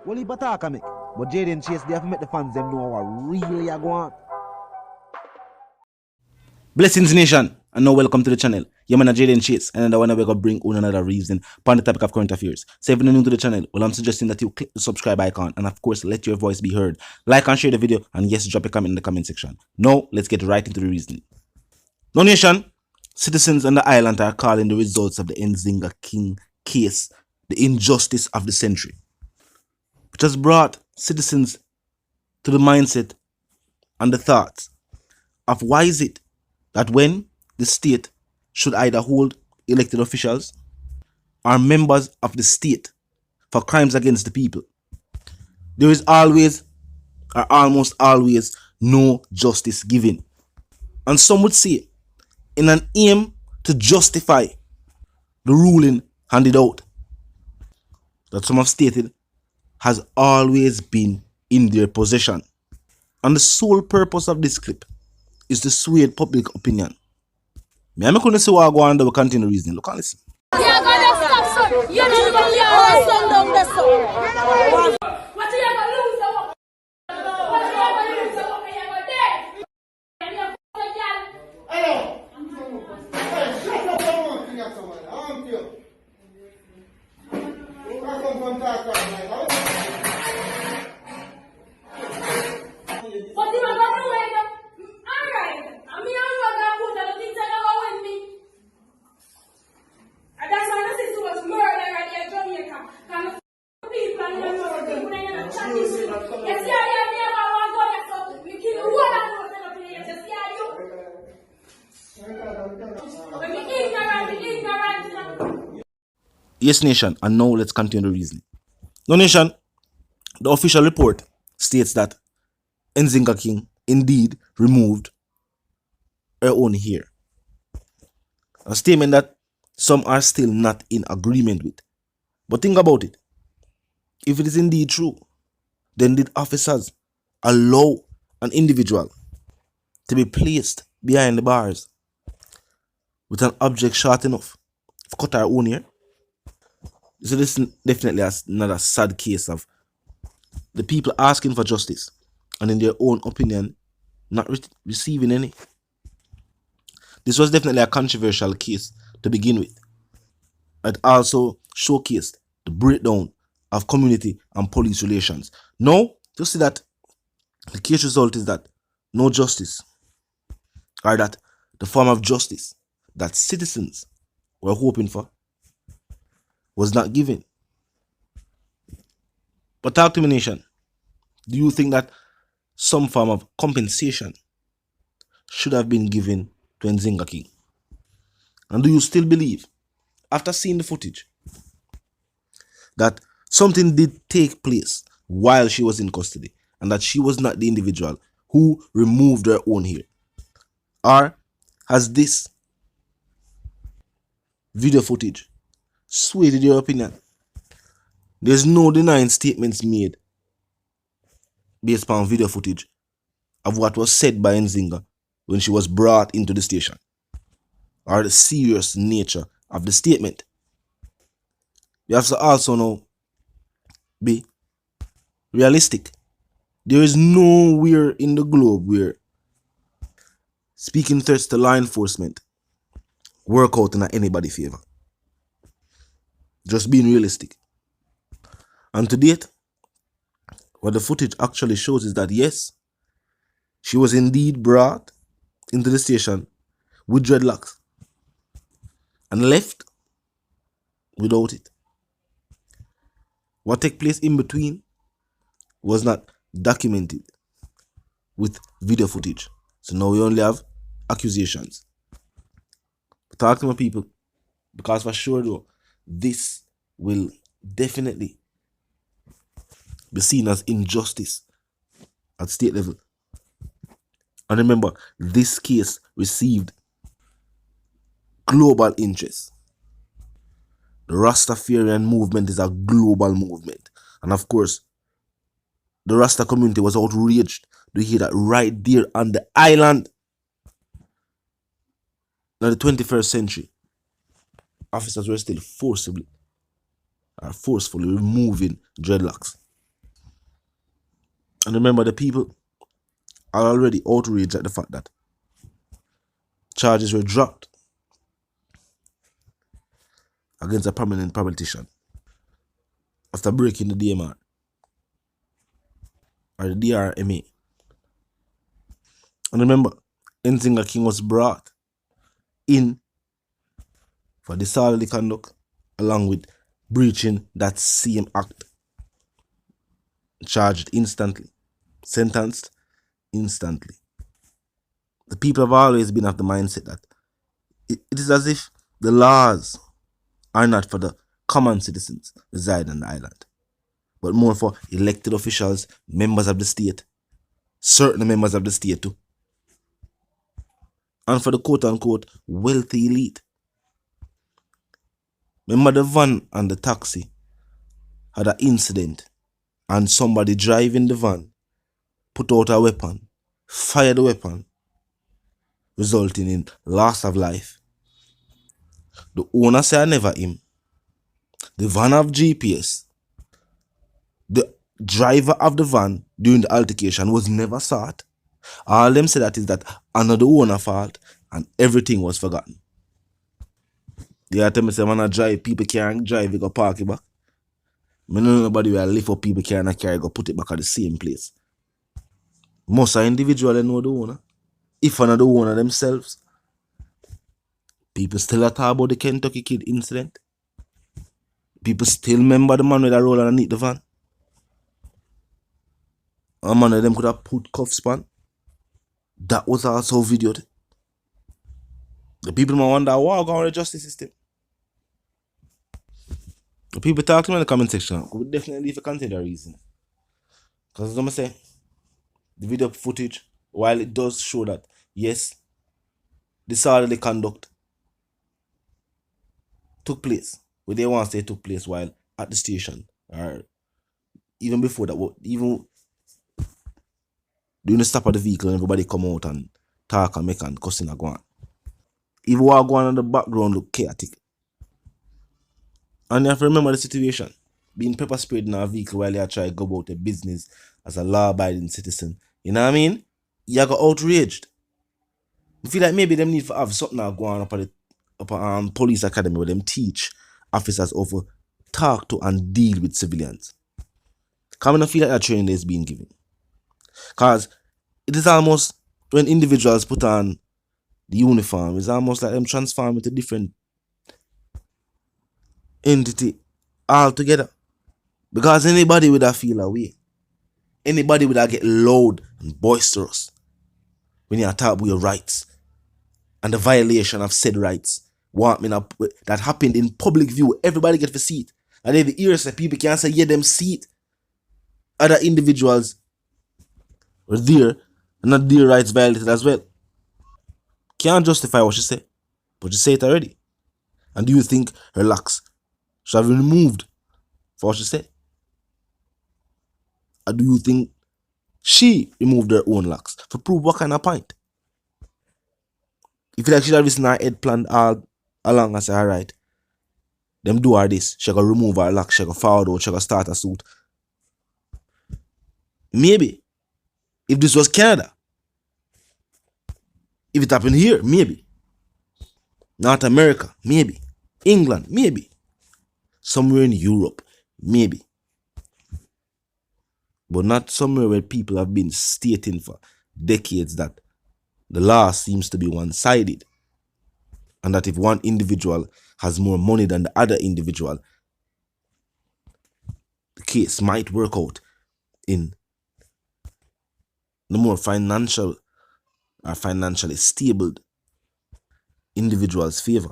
Well, he attack me. But Jayden Chase, they have to make the fans them know what really are going on. Blessings Nation, and now welcome to the channel. Yeah, man, JAYDEN, and I want to bring on another reason on the topic of current affairs. So if you're new to the channel, well, I'm suggesting that you click the subscribe icon and of course let your voice be heard. Like and share the video, and yes, drop a comment in the comment section. Now, let's get right into the reasoning. No Nation, citizens on the island are calling the results of the Nzinga King case the injustice of the century, which has brought citizens to the mindset and the thoughts of why is it that when the state should either hold elected officials or members of the state for crimes against the people, there is always or almost always no justice given. And some would say, in an aim to justify the ruling handed out, that some have stated has always been in their possession. And the sole purpose of this clip is to sway public opinion. I'm going to see what I go on and we continue reasoning. Look and listen. You're gonna stop, sir. You're not gonna leave our son down there, sir. What you gonna lose? What you gonna lose? What you gonna dead? And you're going to Hello. Hey, shut up, I want to get someone. I want you. I come from Dhaka, what you gonna do? Alright. I mean, I'm gonna put the things that are with me. And that's why I say so much murder right here in Jamaica. Because the people and the people in the chat is you. Yes, yeah, me about one go there, so we kill the whole of the hotel up in here. Yes, yeah, you. When we ignorant. Yes, Nation, and now let's continue the reasoning. No Nation, the official report states that Nzinga King indeed removed her own hair. A statement that some are still not in agreement with. But think about it. If it is indeed true, then did officers allow an individual to be placed behind the bars with an object short enough to cut her own hair? So this is definitely another sad case of the people asking for justice and in their own opinion not receiving any. This was definitely a controversial case to begin with. It also showcased the breakdown of community and police relations. Now, you see that the case result is that no justice, or that the form of justice that citizens were hoping for was not given. But talk to me, Nation. Do you think that some form of compensation should have been given to Nzinga King? And do you still believe, after seeing the footage, that something did take place while she was in custody and that she was not the individual who removed her own hair? Or has this video footage swayed your opinion? There's no denying statements made based upon video footage of what was said by Nzinga when she was brought into the station, or the serious nature of the statement. You have to also now be realistic. There is nowhere in the globe where speaking threats to law enforcement work out in anybody's favor. Just being realistic. And to date, what the footage actually shows is that yes, she was indeed brought into the station with dreadlocks and left without it. What took place in between was not documented with video footage. So now we only have accusations. But talk to my people, because for sure though, this will definitely be seen as injustice at state level. And remember, this case received global interest. The Rastafarian movement is a global movement. And of course, the Rasta community was outraged to hear that right there on the island. Now the 21st century, officers were still forcefully removing dreadlocks. And remember, the people are already outraged at the fact that charges were dropped against a prominent politician after breaking the DMR or the DRMA. And remember, Nzinga King was brought in for disorderly conduct along with breaching that same act. Charged instantly, sentenced instantly. The people have always been of the mindset that it is as if the laws are not for the common citizens residing on the island, but more for elected officials, members of the state, certain members of the state too, and for the quote-unquote wealthy elite. Remember, the van and the taxi had an incident and somebody driving the van put out a weapon, fired the weapon, resulting in loss of life. The owner said never him. The van have GPS. The driver of the van during the altercation was never sought. All them say that is that another owner fault and everything was forgotten. They tell me say man a drive, people can't drive, you go park it back. I don't know nobody will lift up people can't carry, go put it back at the same place. Most are individually know the owner. If another owner themselves. People still talk about the Kentucky Kid incident. People still remember the man with a roll underneath the van. A man of them could have put cuffs on. That was also videoed. The people might wonder what going on with the justice system. The people talk to me in the comment section. Could definitely leave a consider reason. Because as I'm say, the video footage, while it does show that yes, disorderly conduct took place. Where they want to say took place while at the station. Or even before that, even during the stop of the vehicle and everybody come out and talk and make and cussing and go on. Even what go on in the background look chaotic. And you have to remember the situation. Being pepper sprayed in a vehicle while you try to go about a business as a law-abiding citizen. You know what I mean? You got outraged. I feel like maybe them need to have something go on up at the police academy where them teach officers how to talk to and deal with civilians. Because I feel like that training is being given. Because it is almost, when individuals put on the uniform, it's almost like them transform into different entity altogether. Because anybody would have feel away. Anybody would have get loud and boisterous when you talk about your rights and the violation of said rights. That happened in public view. Everybody get to see it. And if the ears say people can't say, yeah, them see it. Other individuals were there and not their rights violated as well. Can't justify what she said. But she said it already. And do you think her locks should have been removed for what she said? Or do you think she removed her own locks to prove what kind of point? If you like she have this in her head planned all along and say, alright, them do her this, she gonna remove her locks, she gonna forward out, she gonna start a suit. Maybe. If this was Canada. If it happened here, maybe. North America, maybe. England, maybe. Somewhere in Europe, maybe. But not somewhere where people have been stating for decades that the law seems to be one-sided. And that if one individual has more money than the other individual, the case might work out in the more financial or financially stable individual's favor.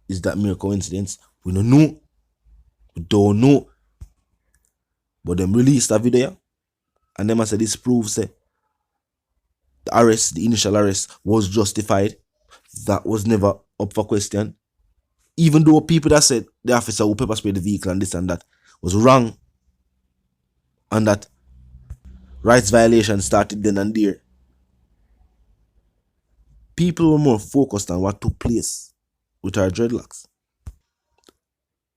Is that mere coincidence? We don't know. We don't know. But them released a video and them say this proves say the arrest, the initial arrest was justified. That was never up for question. Even though people that said the officer who pepper sprayed the vehicle and this and that was wrong. And that rights violation started then and there. People were more focused on what took place with our dreadlocks.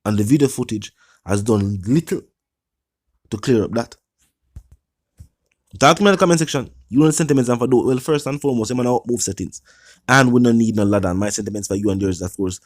And the video footage has done little to clear up that. Talk to me in the comment section. You know the sentiments and for those. Well, first and foremost, I'm gonna move settings. And we don't need no ladder. And my sentiments for you and yours, of course,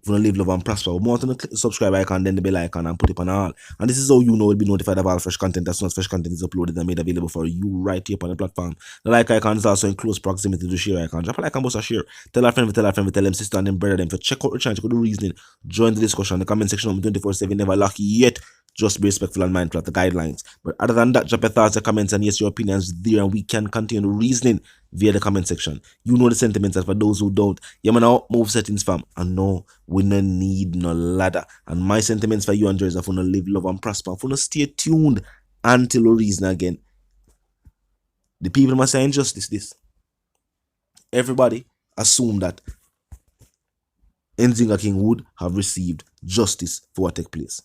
if you love, love and prosper. More to click the subscribe icon, then the bell icon, and put it on all. And this is how you know you'll be notified of all fresh content as soon as fresh content is uploaded and made available for you right here on the platform. The like icon is also in close proximity to the share icon. Drop a like and bust a share. Tell a friend, tell them sister and them brother them. For check out the channel, check out the reasoning. Join the discussion. The comment section 24/7 never lucky yet. Just be respectful and mindful of the guidelines. But other than that, drop your thoughts, your comments, and yes, your opinions there, and we can continue reasoning via the comment section. You know the sentiments, and for those who don't, you man move settings, fam. And no, we no need no ladder. And my sentiments for you and yours, if you live, love, and prosper, if you stay tuned until we reason again. The people must say injustice this. Everybody assume that Nzinga King would have received justice for what took place.